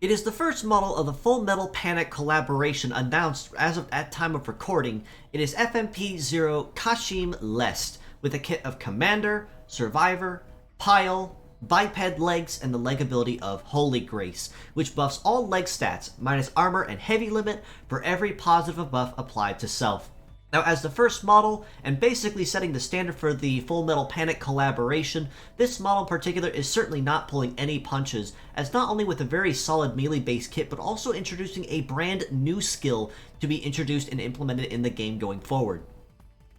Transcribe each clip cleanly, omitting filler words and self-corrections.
It is the first model of the Full Metal Panic collaboration announced as of at time of recording. It is FMP00 Kashimlest, with a kit of Commander, Survivor, Pile, Biped Legs, and the leg ability of Holy Grace, which buffs all leg stats, minus armor and heavy limit, for every positive buff applied to self. Now, as the first model, and basically setting the standard for the Full Metal Panic collaboration, this model in particular is certainly not pulling any punches, as not only with a very solid melee-based kit, but also introducing a brand new skill to be introduced and implemented in the game going forward.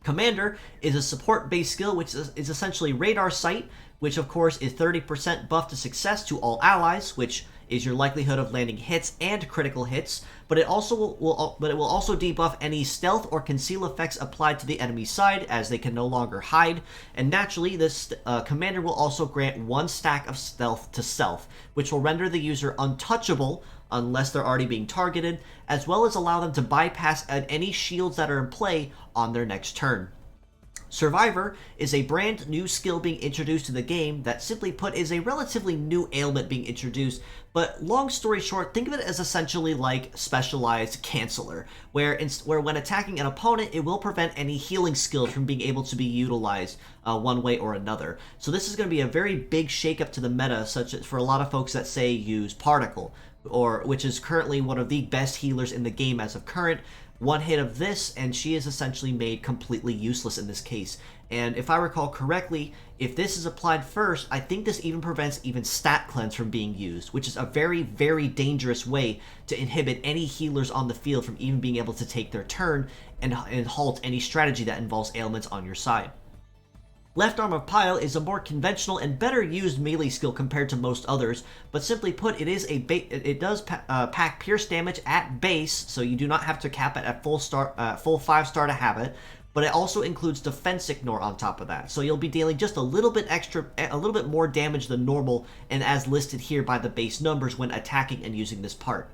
Commander is a support-based skill which is essentially Radar Sight, which of course is 30% buff to success to all allies, which is your likelihood of landing hits and critical hits, but it also will also debuff any stealth or conceal effects applied to the enemy side, as they can no longer hide. And naturally, this commander will also grant 1 stack of stealth to self, which will render the user untouchable unless they're already being targeted, as well as allow them to bypass any shields that are in play on their next turn. Survivor is a brand new skill being introduced to the game that, simply put, is a relatively new ailment being introduced, but long story short, think of it as essentially like Specialized Canceller, where when attacking an opponent, it will prevent any healing skills from being able to be utilized one way or another. So this is going to be a very big shakeup to the meta, such as for a lot of folks that say use Particle, which is currently one of the best healers in the game as of current. One hit of this, and she is essentially made completely useless in this case. And if I recall correctly, if this is applied first, I think this even prevents even Stat Cleanse from being used, which is a very, very dangerous way to inhibit any healers on the field from even being able to take their turn and halt any strategy that involves ailments on your side. Left Arm of Pile is a more conventional and better used melee skill compared to most others, but simply put, it does pack pierce damage at base, so you do not have to cap it at full 5-star to have it, but it also includes Defense Ignore on top of that, so you'll be dealing just a little bit more damage than normal, and as listed here by the base numbers when attacking and using this part.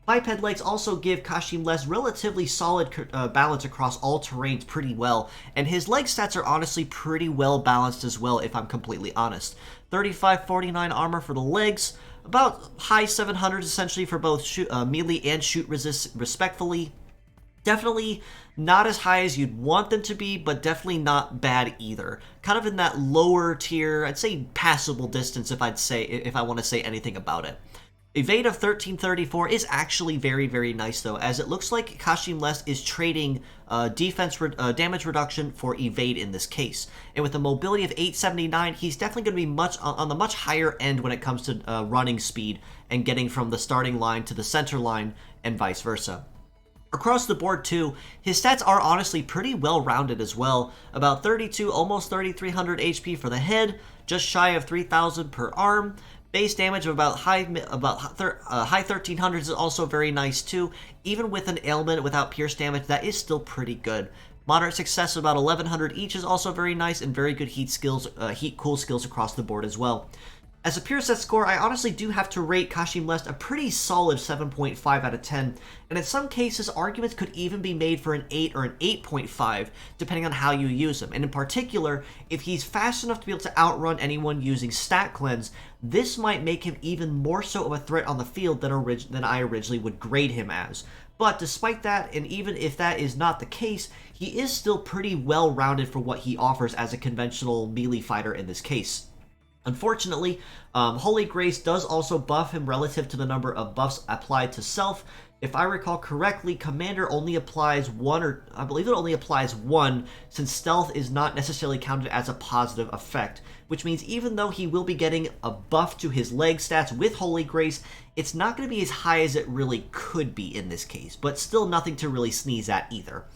Biped Legs also give Kashimlest relatively solid balance across all terrains pretty well, and his leg stats are honestly pretty well balanced as well, if I'm completely honest. 35-49 armor for the legs, about high 700s essentially for both melee and shoot resist respectfully. Definitely not as high as you'd want them to be, but definitely not bad either. Kind of in that lower tier, I'd say passable distance if I want to say anything about it. Evade of 1334 is actually very, very nice though, as it looks like Kashimlest is trading damage reduction for evade in this case. And with a mobility of 879, he's definitely going to be on the much higher end when it comes to running speed and getting from the starting line to the center line and vice versa. Across the board too, his stats are honestly pretty well rounded as well. About 32, almost 3300 HP for the head, just shy of 3000 per arm. Base damage of about high 1300s is also very nice too. Even with an ailment without pierce damage, that is still pretty good. Moderate success of about 1100 each is also very nice, and very good heat cool skills across the board as well. As a pure set score, I honestly do have to rate Kashimlest a pretty solid 7.5 out of 10, and in some cases, arguments could even be made for an 8 or an 8.5, depending on how you use him. And in particular, if he's fast enough to be able to outrun anyone using Stat Cleanse, this might make him even more so of a threat on the field than I originally would grade him as. But despite that, and even if that is not the case, he is still pretty well-rounded for what he offers as a conventional melee fighter in this case. Unfortunately, Holy Grace does also buff him relative to the number of buffs applied to self. If I recall correctly, Commander only applies one, or I believe it only applies one, since stealth is not necessarily counted as a positive effect, which means even though he will be getting a buff to his leg stats with Holy Grace, it's not going to be as high as it really could be in this case, but still nothing to really sneeze at either.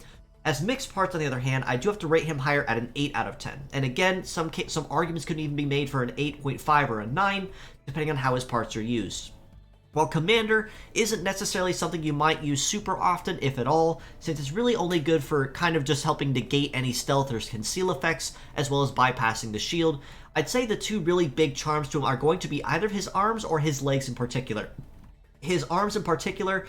As mixed parts, on the other hand, I do have to rate him higher at an 8 out of 10. And again, some arguments could even be made for an 8.5 or a 9, depending on how his parts are used. While Commander isn't necessarily something you might use super often, if at all, since it's really only good for kind of just helping negate any stealth or conceal effects, as well as bypassing the shield, I'd say the two really big charms to him are going to be either his arms or his legs in particular. His arms in particular,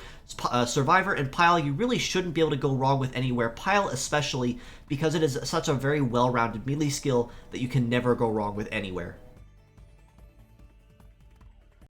Survivor and Pile, you really shouldn't be able to go wrong with anywhere. Pile especially, because it is such a very well-rounded melee skill that you can never go wrong with anywhere.